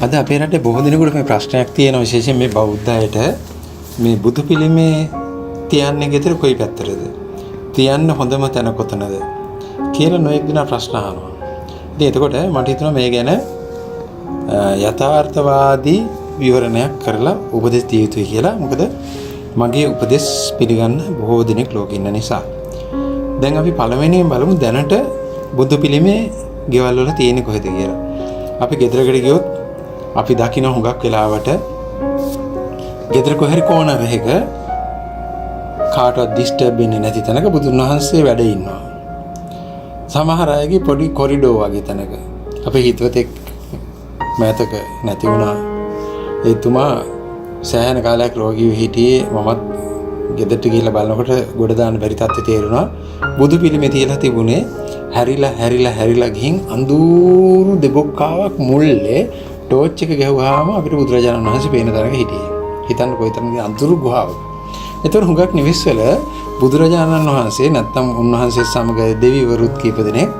අද අපේ රටේ බොහෝ දෙනෙකුට මේ ප්‍රශ්නයක් තියෙනවා විශේෂයෙන් මේ බෞද්ධ අයට මේ බුදු පිළිමේ තියන්නේ ගෙදර කොයි පැත්තටද? තියන්න හොඳම තැන කොතනද? කියලා නොයෙක් දින ප්‍රශ්න අහනවා. ඉතින් එතකොට මට හිතුණා මේ ගැන යථාර්ථවාදී විවරණයක් කරලා උපදෙස් දිය යුතුයි කියලා. මොකද මගේ උපදෙස් පිළිගන්න බොහෝ දෙනෙක් ලෝකේ ඉන්න නිසා. දැන් අපි පළවෙනියෙන් බලමු දැනට බුදු පිළිමේ ගෙවල් වල තියෙන්නේ කොහෙද කියලා. අපි ගෙදරකට ගියොත් අපි දකින්න හුඟක් වෙලාවට ගෙදර කොහරි කෝනර් එකක කාටවත් ඩිස්ටර්බ් වෙන්නේ නැති තැනක බුදුන් වහන්සේ වැඩ ඉන්නවා. සමහර අයගේ පොඩි කොරිඩෝ වගේ තැනක. අපේ හිතවතෙක් මෑතක නැති වුණා. එතුමා සෑහෙන කාලයක් රෝගීව හිටියේ. මමත් ගෙදරට ගිහිල්ලා බලනකොට ගොඩ දාන්න බැරි තත්ත්වය තේරුණා. බුදු පිළිමේ තියලා තිබුණේ හැරිලා ගිහින් අඳුරු දෙබොක්කාවක් මුල්ලේ ටෝච් එක ගැහුවාම අපිට බුදුරජාණන් වහන්සේ පේන තරක හිටියේ. හිතන්න කොයිතරම්ද අඳුරු ගුහාවක්. ඒතර හුඟක් නිවෙස්වල බුදුරජාණන් වහන්සේ නැත්තම් උන්වහන්සේ සමග දෙවිවරුත් කීප දෙනෙක්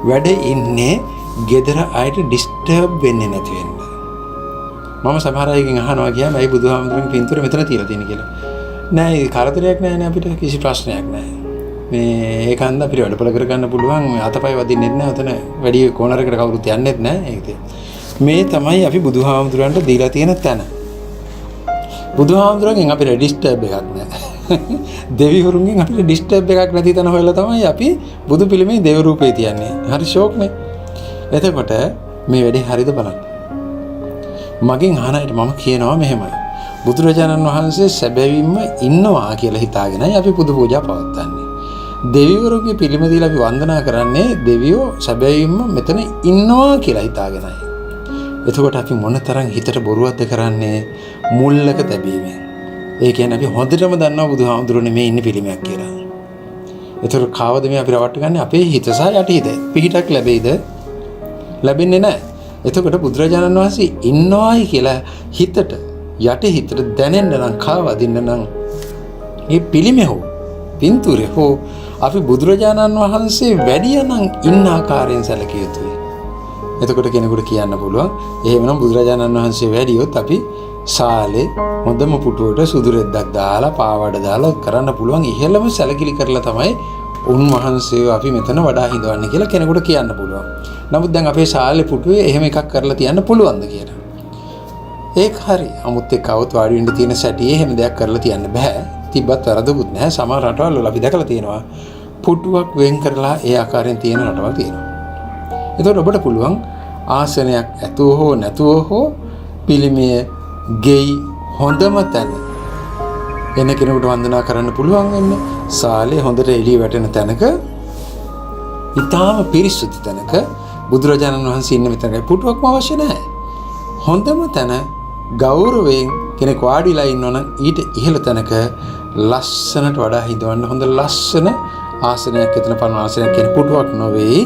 වැඩ ඉන්නේ ගෙදර අයට ඩිස්ටර්බ් වෙන්නේ නැති වෙන්න. මම සමහර අයගෙන් අහනවා ගියාම ඇයි බුදුහාමුදුරන්ගේ පින්තූර මෙතන තියලා තියෙන්නේ කියලා. නෑ ඒ කරදරයක් නෑනේ අපිට කිසි ප්‍රශ්නයක් නෑ. මේ ඒකන්ද අපිට වැඩපොළ කරගන්න පුළුවන් අතපය වදින්නෙත් නෑ. උතන වැඩි කෝනරයකට කවුරුත් යන්නෙත් නෑ. ඒකද මේ තමයි අපි බුදුහාමුදුරන්ට දීලා තියෙන තැන. බුදුහාමුදුරන්ගෙන් අපිට ඩිස්ටර්බ් එකක් නෑ. දෙවිවරුන්ගෙන් අපිට ඩිස්ටර්බ් එකක් නැති තැන හොයලා තමයි අපි බුදු පිළිමේ දේව රූපේ තියන්නේ. හරි ෂෝක්නේ. එතකොට මේ වැඩේ හරියද බලන්න. මගෙන් අහන අයට මම කියනවා මෙහෙමයි. බුදුරජාණන් වහන්සේ සැබවින්ම ඉන්නවා කියලා හිතාගෙනයි අපි පුදු පූජා පවත්වන්නේ. දෙවිවරුන්ගේ පිළිම දීලා අපි වන්දනා කරන්නේ දෙවියෝ සැබවින්ම මෙතන ඉන්නවා කියලා හිතාගෙනයි. එතකොට අපි මොනතරම් හිතට බොරුවක්ද කරන්නේ මුල්ලක තැබීමෙන්. ඒ කියන්නේ අපි හොඳටම දන්නවා බුදුහාමුදුරනේ මේ ඉන්නේ පිළිමයක් කියලා. එතකොට කාවද මේ අපි රවට්ට ගන්න අපේ හිත සහ යටිහිත. පිහිටක් ලැබෙයිද? ලැබෙන්නේ නැහැ. එතකොට බුදුරජාණන් වහන්සේ ඉන්නවායි කියලා හිතට යටිහිතට දැනෙන්න නම් කාවදින්න නම් මේ පිළිමේ හෝ පින්තූරේ හෝ අපි බුදුරජාණන් වහන්සේ වැඩිය නම් ඉන්න ආකාරයෙන් සැලකිය යුතුයි. එතකොට කෙනෙකුට කියන්න පුළුවන් එහෙමනම් බුදුරජාණන් වහන්සේ වැඩියොත් අපි ශාලේ හොඳම පුටුවට සුදු රෙද්දක් දාලා පාවඩ දාලා කරන්න පුළුවන් ඉහෙළම සැලකිලි කරලා තමයි උන්වහන්සේව අපි මෙතන වඩා හිඳවන්නේ කියලා කෙනෙකුට කියන්න පුළුවන්. නමුත් දැන් අපේ ශාලේ පුටුවේ එහෙම එකක් කරලා තියන්න පුළුවන්ද කියලා. ඒක හරි. 아무ත් එක්ක આવත් වාඩි වෙන්න තියෙන සැටියේ එහෙම දෙයක් කරලා තියන්න බෑ. තිබ්බත් වැරදුත් නැහැ. සමහර රටවල් වල අපි දැකලා තියෙනවා පුටුවක් වෙන් කරලා ඒ ආකාරයෙන් තියෙන රටවල් තියෙනවා. එතකොට ඔබට පුළුවන් ආසනයක් ඇතුව හෝ නැතුව හෝ පිළිමය ගෙයි හොඳම තැන එන කෙනෙකුට වන්දනා කරන්න පුළුවන් වෙන්න ශාලේ හොඳට එළිය වැටෙන තැනක ඊටාම පිරිසුදු තැනක බුදුරජාණන් වහන්සේ ඉන්න මෙතනයි පුටුවක්ම අවශ්‍ය නැහැ. හොඳම තැන ගෞරවයෙන් කෙනෙක් වාඩිලා ඉන්නවනම් ඊට ඉහළ තැනක ලස්සනට වඩා හිඳවන්න හොඳ ලස්සන ආසනයක් එතන පනවන ආසනයක් කියන පුටුවක් නොවේ.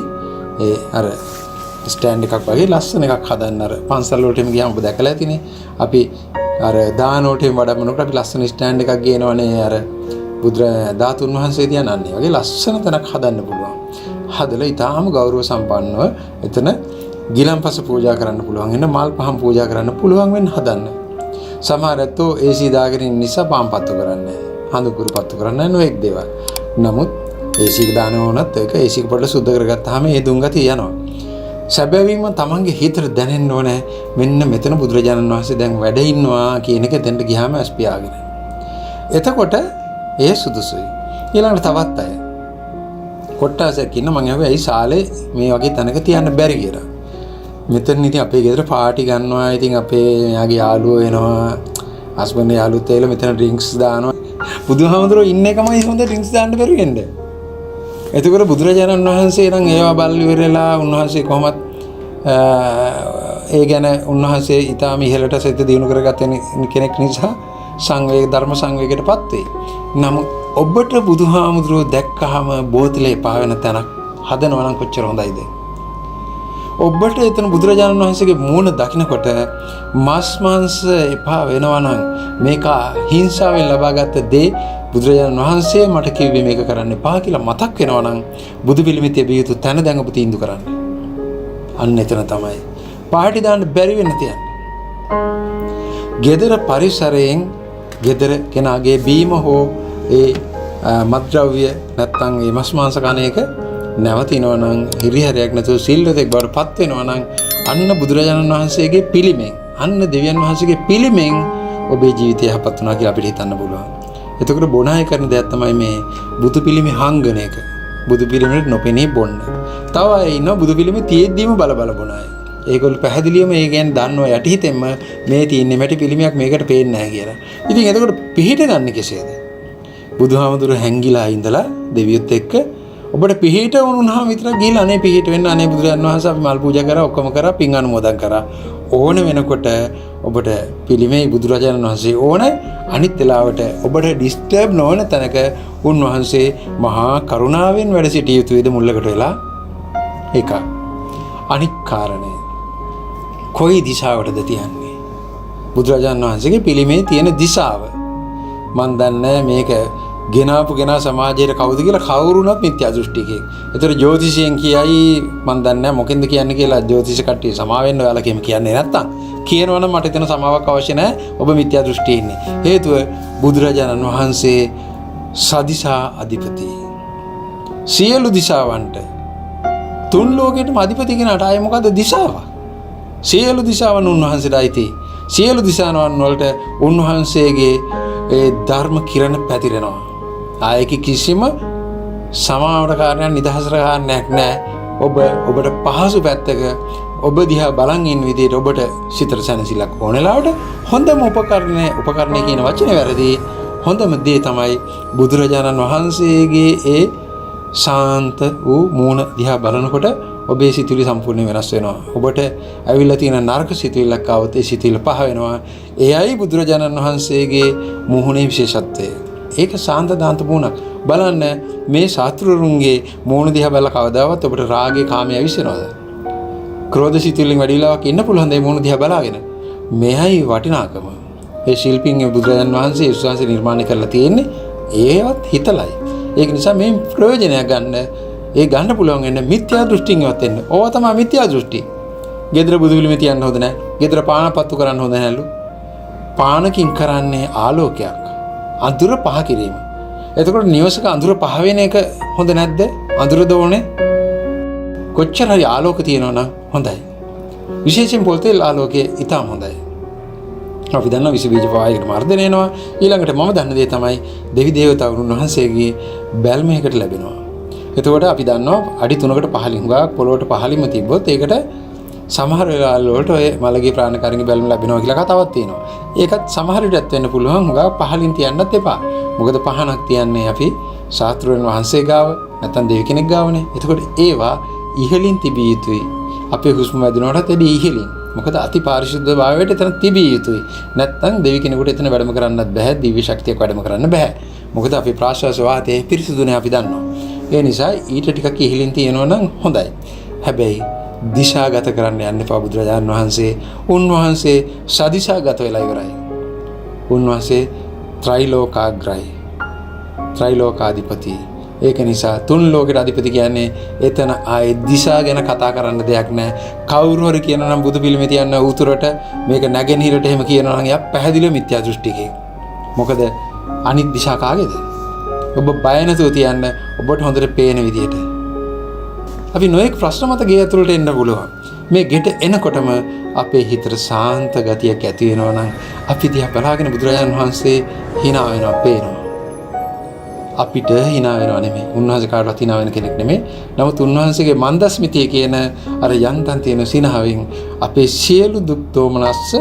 ඒ අර ස්ටෑන්ඩ් එකක් වගේ ලස්සන එකක් හදන්න අර පන්සල් වලටම ගියාම ඔබ දැකලා ඇතිනේ. අපි අර දාන වලටම වඩමනකොට අපි ලස්සන ස්ටෑන්ඩ් එකක් ගේනවනේ අර ධාතුන් වහන්සේ තියනන්නේ. වගේ ලස්සන තැනක් හදන්න පුළුවන්. හදලා ඊටාම ගෞරව සම්පන්නව එතන ගිලන්පස පූජා කරන්න පුළුවන්. එන්න මල් පහන් පූජා කරන්න පුළුවන් වෙන්න හදන්න. සමහර ඇත්තෝ AC දාගෙන ඉන්න නිසා පාම්පත්තු කරන්නේ. හඳුකුරු පත්තු කරන්නේ නොඑක් දේවල්. නමුත් AC එක දාන ඕනත් ඒක AC එක පොඩ්ඩක් සුද්ධ කරගත්තාම ඒ දුම්ගතිය යනවා. සැබවින්ම තමන්ගේ හිතට දැනෙන්න ඕනේ මෙන්න මෙතන බුදුරජාණන් වහන්සේ දැන් වැඩ ඉන්නවා කියන එක දෙන්න ගියාම ස්පියාගෙන. එතකොට ඒ සුදුසුයි. ඊළඟට තවත් අය කොට්ටාසයක් ඉන්න මම ඇහුවා ඇයි ශාලේ මේ වගේ තැනක තියන්න බැරි කියලා. මෙතන ඉතින් අපේ ගෙදර පාටි ගන්නවා. ඉතින් අපේ යාගේ යාළුවෝ එනවා. හස්බන්ඩ් යාළුවෝත් ඇවිල්ලා මෙතන ඩ්‍රින්ක්ස් දානවා. බුදුහාමුදුරුවෝ ඉන්න එකමයි හොඳ ඩ්‍රින්ක්ස් දාන්න බැරි වෙන්නේ. එතකොට බුදුරජාණන් වහන්සේ නම් ඒවා බල්ලි ඉවරලා උන්වහන්සේ කොහොමත් ඒ ගැන උන්වහන්සේ ඊටාම ඉහළට සිත දියුණු කරගත්ත කෙනෙක් නිසා සංවේග ධර්ම සංවේගයටපත් වෙයි. නමුත් ඔබට බුදුහාමුදුරුවෝ දැක්කහම බෝතලේ එපා වෙන තැනක් හදනවා නම් කොච්චර හොඳයිද? ඔබට එතන බුදුරජාණන් වහන්සේගේ මූණ දකිනකොට මස් මාංශ එපා වෙනවා නම් මේක හිංසාවෙන් ලබාගත් දේ බුදුරජාණන් වහන්සේ මට කිව්වේ මේක කරන්න එපා කියලා මතක් වෙනවා නම් බුදු පිළිමේ තිබිය යුතු තැන දැන් ඔබ තීන්දුව කරන්න. අන්න එතන තමයි පාටි දාන්න බැරි වෙන තියන්නේ. ගෙදර පරිසරයෙන් ගෙදර කෙනාගේ බීම හෝ ඒ මත්ද්‍රව්‍ය නැත්තම් ඒ මස් මාංශ කන එක නැවතිනවා නම් හිරිහැරයක් නැතුව සිල්වතෙක් බවට පත් වෙනවා නම් අන්න බුදුරජාණන් වහන්සේගේ පිළිමෙන් අන්න දෙවියන් වහන්සේගේ පිළිමෙන් ඔබේ ජීවිතය යහපත් වුණා කියලා අපිට හිතන්න පුළුවන්. එතකොට බොනාය කරන දෙයක් තමයි මේ බුදු පිළිමේ හංගන එක. බුදු පිළිමෙට නොපෙනී බොන්න. තව අය ඉන්නවා බුදු පිළිමේ තියෙද්දිම බල බල අය. ඒගොල්ලෝ පැහැදිලිවම ඒ කියන්නේ දන්නවා යටිහිතෙන්ම මේ තියෙන්නේ මැටි පිළිමයක් මේකට පේන්නේ නැහැ කියලා. ඉතින් එතකොට පිහිට ගන්න කෙසේද? බුදුහාමුදුරු හැංගිලා ඉඳලා දෙවියොත් එක්ක ඔබට පිහිට වුණාම විතරක් ගිහලා අනේ පිහිට වෙන්න අනේ බුදුරජාණන් වහන්සේ අපි මල් පූජා කරා ඔක්කොම කරා පින් අනුමෝදන් කරා. ඕන වෙනකොට ඔබට පිළිමේ බුදුරජාණන් වහන්සේ ඕන අනිත් වෙලාවට ඔබට ඩිස්ටර්බ් නොවන තැනක උන්වහන්සේ මහා කරුණාවෙන් වැඩ සිටිය යුතුයිද මුල්ලකට වෙලා ඒක. අනික් කාරණේ කොයි දිශාවටද තියන්නේ? බුදුරජාණන් වහන්සේගේ පිළිමේ තියෙන දිශාව මන් දන්නේ මේක ගෙනාපු කෙනා සමාජයේ කවුද කියලා කවුරුණත් මිත්‍යා දෘෂ්ටිකයෙක්. ඒතර ජ්‍යොතිෂයෙන් කියයි මන් දන්නේ මොකෙන්ද කියන්නේ කියලා ජ්‍යොතිෂ කට්ටිය සමා වෙන්න ඔයාලා කියන්නේ නැත්තම් කියනවනම් මට එතන සමාවක් අවශ්‍ය නැහැ. ඔබ මිත්‍යා දෘෂ්ටියේ ඉන්නේ. හේතුව බුදුරජාණන් වහන්සේ සදිසා අධිපති. සියලු දිශාවන්ට තුන් ලෝකෙටම අධිපති කෙනාට ආයේ මොකද්ද දිශාව? සියලු දිශාවන් උන්වහන්සේට අයිති. සියලු දිශාවන් වලට උන්වහන්සේගේ ඒ ධර්ම කිරණ පැතිරෙනවා. ආයේ කිසිම සමාවට කාරණයක් නිදහසට කාරණයක් නැහැ. ඔබට පහසු පැත්තක ඔබ දිහා බලන් ඉන්න විදිහට ඔබට සිතට සැනසෙල්ලක් ඕනෙලාවට හොඳම උපකරණය කියන වචනේ වැරදි. හොඳම දේ තමයි බුදුරජාණන් වහන්සේගේ ඒ ශාන්ත වූ මූණ දිහා බලනකොට ඔබේ සිතුවිලි සම්පූර්ණයෙන් වෙනස් වෙනවා. ඔබට ඇවිල්ලා තියෙන නරක සිතුවිල්ලක් ආවොත් ඒ සිතුවිල්ල පහ වෙනවා. එයයි බුදුරජාණන් වහන්සේගේ මූණේ විශේෂත්වය. ඒක ශාන්ත දාන්ත මූණක්. බලන්න මේ ශාස්ත්‍රරුන්ගේ මූණ දිහා බලලා කවදාවත් ඔබට රාගේ කාමයේ ඇවිස්සෙනවද? ක්‍රෝධ සිතුවිල්ලෙන් වැඩි වෙලාවක් ඉන්න පුළුවන් ද මේ මූණ දිහා බලාගෙන? මෙහයි වටිනාකම. ඒ ශිල්පින් බුදුරජාණන් වහන්සේ විශ්වාසය නිර්මාණය කරලා තියෙන්නේ ඒවත් හිතලයි. ඒක නිසා මේ ප්‍රයෝජනයක් ගන්න පුළුවන් වෙන මිත්‍යා දෘෂ්ටිින්වත් එන්න. ඕවා තමයි මිත්‍යා දෘෂ්ටි. ගෙදර බුදු පිළිම තියන්න හොඳ නැහැ. ගෙදර පානපත්තු කරන්න හොඳ නැහැලු. පානකින් කරන්නේ ආලෝකයක්. අඳුර පහ කිරීම. එතකොට නිවසක අඳුර පහ වෙන එක හොඳ නැද්ද? අඳුරද ඕනේ? කොච්චර හරි ආලෝක තියෙනවා නම් හොඳයි. විශේෂයෙන් පොල් තෙල් ආලෝකය ඉතාම හොඳයි. අපි දන්නවා විස බීජ පවායකට මර්ධනය වෙනවා. ඊළඟට මම දන්න දේ තමයි දෙවි දේවතාවුන් වහන්සේගේ බැල්මයකට ලැබෙනවා. එතකොට අපි දන්නවා අඩි 3කට පහළින් ගාක් පොළොවට පහළින්ම තිබ්බොත් ඒකට සමහර වෙලාවල් වලට ඔය මලගේ ප්‍රාණකාරිණී බැල්ම ලැබෙනවා කියලා කතාවක් තියෙනවා. ඒකත් සමහර විටත් වෙන්න පුළුවන් හුඟා පහළින් තියන්නත් එපා. මොකද පහනක් තියන්නේ අපි ශාස්ත්‍රඥ වහන්සේ ගාව නැත්නම් දෙවි කෙනෙක් ගාවනේ. එතකොට ඒවා ඉහළින් තිබිය යුතුයි. අපේ හුස්ම වැදිනකොටත් එඩි ඉහළින්. මොකද අති පාරිශුද්ධ භාවයට එතන තිබිය යුතුයි. නැත්නම් දෙවි කෙනෙකුට එතන වැඩම කරන්නත් බෑ. දිව්‍ය ශක්තියක් වැඩම කරන්න බෑ. මොකද අපි ප්‍රාශ්වාස වාතයේ පිරිසිදුනේ අපි දන්නවා. ඒ නිසා ඊට ටිකක් ඉහළින් තියෙනවා නම් හොඳයි. හැබැයි දිශාගත කරන්න යන්න එපා. බුදුරජාණන් වහන්සේ උන්වහන්සේ සදිශාගත වෙලා ඉවරයි. උන්වහන්සේ ත්‍රිලෝකාග්‍රයි. ත්‍රිලෝකාධිපති. ඒක නිසා තුන් ලෝකෙට අධිපති කියන්නේ එතන ආයේ දිශා ගැන කතා කරන්න දෙයක් නැහැ. කවුරු හරි කියනවා නම් බුදු පිළිමේ තියන්න උතුරට මේක නැගෙනහිරට එහෙම කියනවා නම් එයා පැහැදිලිව මිත්‍යා දෘෂ්ටිකයෙක්. මොකද අනිත් දිශා කාගේද? ඔබ බය නැතුව තියන්න ඔබට හොඳට පේන විදියට. අපි නොඑක් ප්‍රශ්න මත ගේ ඇතුළට එන්න පුළුවන්. මේ ගෙට එනකොටම අපේ හිතට සාන්ත ගතියක් ඇති වෙනවා නම් අපි දිහා බලාගෙන බුදුරජාණන් වහන්සේ hina වෙනවා, පේනවා. අපිට hina වෙනව නෙමෙයි. උන්වහන්සේ කාටවත් hina වෙන කෙනෙක් නෙමෙයි. නමුත් උන්වහන්සේගේ මන්දස්මිතිය කියන අර යන්තම් තියෙන සිනහවෙන් අපේ සියලු දුක් දෝමනස්ස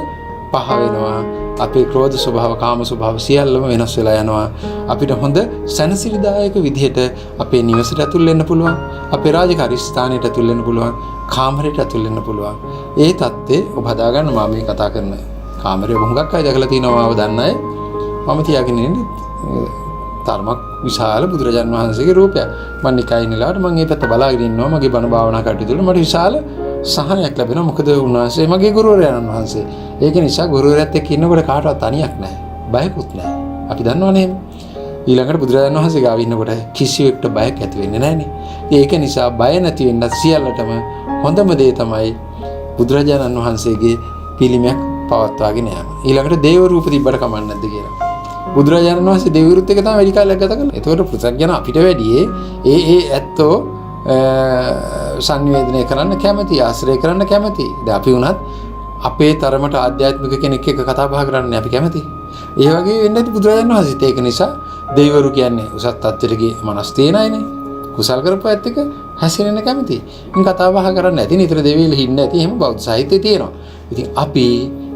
පහ වෙනවා. අපේ ක්‍රෝධ ස්වභාව, කාම ස්වභාව සියල්ලම වෙනස් වෙලා යනවා. අපිට හොඳ සැනසිලිදායක විදිහට අපේ නිවසට ඇතුල් වෙන්න පුළුවන්. අපේ රාජකාරී ස්ථානයට ඇතුල් වෙන්න පුළුවන්. කාමරයට ඇතුල් වෙන්න පුළුවන්. ඒ தත්ත්වේ ඔබ හදාගන්න. මම මේ කතා කරන කාමරේ ඔබ හුඟක් අය දැකලා තියෙනවා. මම දන්න අය. මම තියාගෙන ඉන්නේ තරමක් විශාල බුදුරජාණන් වහන්සේගේ රූපයක්. මම නිකයි ඉන්නලාට මම මේ පැත්ත බලාගෙන ඉන්නවා. මගේ බණ භාවනා කටයුතු වල මට විශාල සහනයක් ලැබෙනවා. මොකද උන්වහන්සේ මගේ ගුරුවරයාණන් වහන්සේ. ඒක නිසා ගුරුවරයාත් එක්ක ඉන්නකොට කාටවත් තනියක් නැහැ. බයකුත් නැහැ. අපි දන්නවනේ. ඊළඟට බුදුරජාණන් වහන්සේ ගාව ඉන්නකොට කිසිවෙකුට බයක් ඇති වෙන්නේ නැහනේ. ඒක නිසා බය නැති වෙන්න සියල්ලටම හොඳම දේ තමයි බුදුරජාණන් වහන්සේගේ පිළිමයක් පවත්වාගෙන යෑම. ඊළඟට දේව රූප තිබ්බට කමක් නැද්ද කියලා. බුදුරජාණන් වහන්සේ දෙවිවරුත් එක තමයි වැඩි කාලයක් ගත කළේ. ඒතකොට පෘථග්ජන අපිට වැඩියේ ඒ ඇත්තෝ සංවේදනය කරන්න කැමති, ආශ්‍රය කරන්න කැමති. දැන් අපි වුණත් අපේ තරමට ආධ්‍යාත්මික කෙනෙක් එක්ක කතා බහ කරන්න අපි කැමති. ඒ වගේ වෙන්නේ නැති බුදුරජාණන් වහන්සේත් ඒක නිසා දෙවිවරු කියන්නේ උසස් තත්ත්වයට ගිය මනස් තියෙන අයනේ. කුසල් කරපුවත් එක හැසිරෙන්න කැමති. ඉතින් කතා බහ කරන්න නැති නිතර දෙවියල හින්න නැති එහෙම බෞද්ධ සාහිත්‍යය තියෙනවා. ඉතින් අපි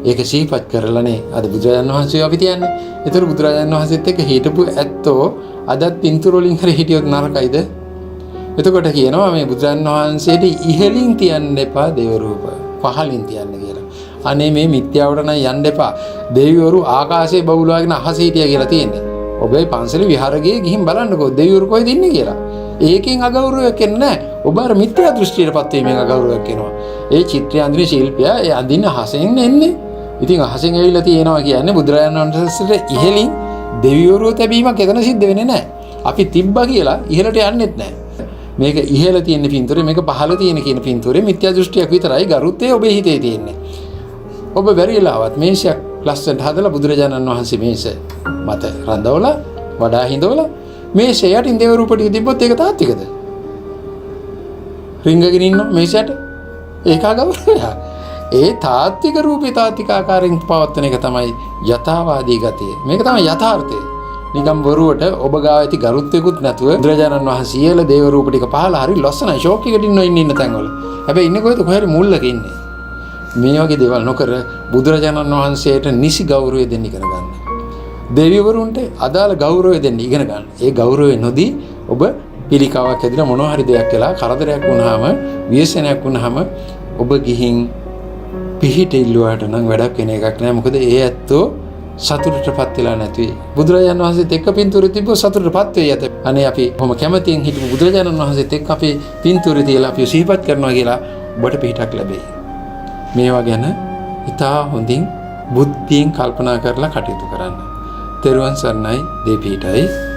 ඒක සිහිපත් කරලානේ අද බුදුරජාණන් වහන්සේ අපි තියන්නේ. ඒතර බුදුරජාණන් වහන්සේත් එක්ක හිටපු ඇත්තෝ අදත් පින්තූර වලින් හරි හිටියොත් නරකයිද? එතකොට කියනවා මේ බුදුරජාණන් වහන්සේට ඉහළින් තියන්න එපා දේව රූප. පහළින් තියන්න කියලා. අනේ මේ මිත්‍යාවට නම් යන්න එපා. දෙවිවරු ආකාශයේ බබළුවාගෙන අහසේ හිටියා කියලා තියෙන්නේ. ඔබේ පන්සලේ විහාරයේ ගිහින් බලන්නකෝ දෙවිවරු කොහෙද ඉන්නේ කියලා. ඒකෙන් අගෞරවයක් එන්නේ නැහැ. ඔබ අර මිත්‍යා දෘෂ්ටියටපත් වීමෙන් අගෞරවයක් එනවා. ඒ චිත්‍රය අඳින ශිල්පියා ඒ අඳින අහසෙන් එන්නේ. ඉතින් අහසෙන් ඇවිල්ලා තියෙනවා කියන්නේ බුදුරජාණන් වහන්සේට ඉහළින් දෙවිවරු තැබීමක් එතන සිද්ධ වෙන්නේ නැහැ. අපි තිබ්බා කියලා ඉහළට යන්නෙත් නැහැ. මේක ඉහළ තියෙන පින්තූරේ මේක පහළ තියෙන කියන පින්තූරේ මිත්‍යා දෘෂ්ටියක් විතරයි ගරුත්වය ඔබේ හිතේ තියෙන්නේ. ඔබ බැරිලාවත් මේෂයක් ලස්සනට හදලා බුදුරජාණන් වහන්සේ මේෂ මත රඳවලා වඩා හිඳවලා මේෂය යටින් දේව රූප ටික තිබ්බොත් ඒක තාත්විකද? රිංගගෙන ඉන්න මේෂයට ඒක අගෞරවය. ඒ තාත්වික රූපේ තාත්වික ආකාරයෙන් පවත්වන එක තමයි යථාවාදී ගතිය. මේක තමයි යථාර්ථය. නිකම් බොරුවට ඔබ ගාව ඇති ගරුත්වයකුත් නැතුව බුදුරජාණන් වහන්සේ සියල දේව රූප ටික පහලා හරි ලස්සනයි ෂෝක් එකට ඉන්න තැන්වල. හැබැයි ඉන්නේ කොහෙද? කොහරි මුල්ලක ඉන්නේ. මේ වගේ දේවල් නොකර බුදුරජාණන් වහන්සේට නිසි ගෞරවය දෙන්න ඉගෙන ගන්න. දෙවිවරුන්ට අදාළ ගෞරවය දෙන්න ඉගෙන ගන්න. ඒ ගෞරවය නොදී ඔබ පිළිකාවක් ඇදලා මොනවා හරි දෙයක් කළා කරදරයක් වුණාම ව්‍යසනයක් වුණාම ඔබ ගිහින් පිහිට ඉල්ලුවාට නම් වැඩක් වෙන එකක් නෑ. මොකද ඒ ඇත්තෝ සතුටටපත් වෙලා නැති. බුදුරජාණන් වහන්සේත් එක්ක පින්තූරෙ තිබ්බොත් සතුටටපත් වෙයි ඇත. අනේ අපි කොහොම කැමතියෙන් හිටපු බුදුරජාණන් වහන්සේත් එක්ක අපි පින්තූරෙ තියලා අපි සිහිපත් කරනවා කියලා ඔබට පිහිටක් ලැබෙයි. මේවා ගැන ඉතා හොඳින් බුද්ධියෙන් කල්පනා කරලා කටයුතු කරන්න. තෙරුවන් සරණයි. දෙපීඨයි.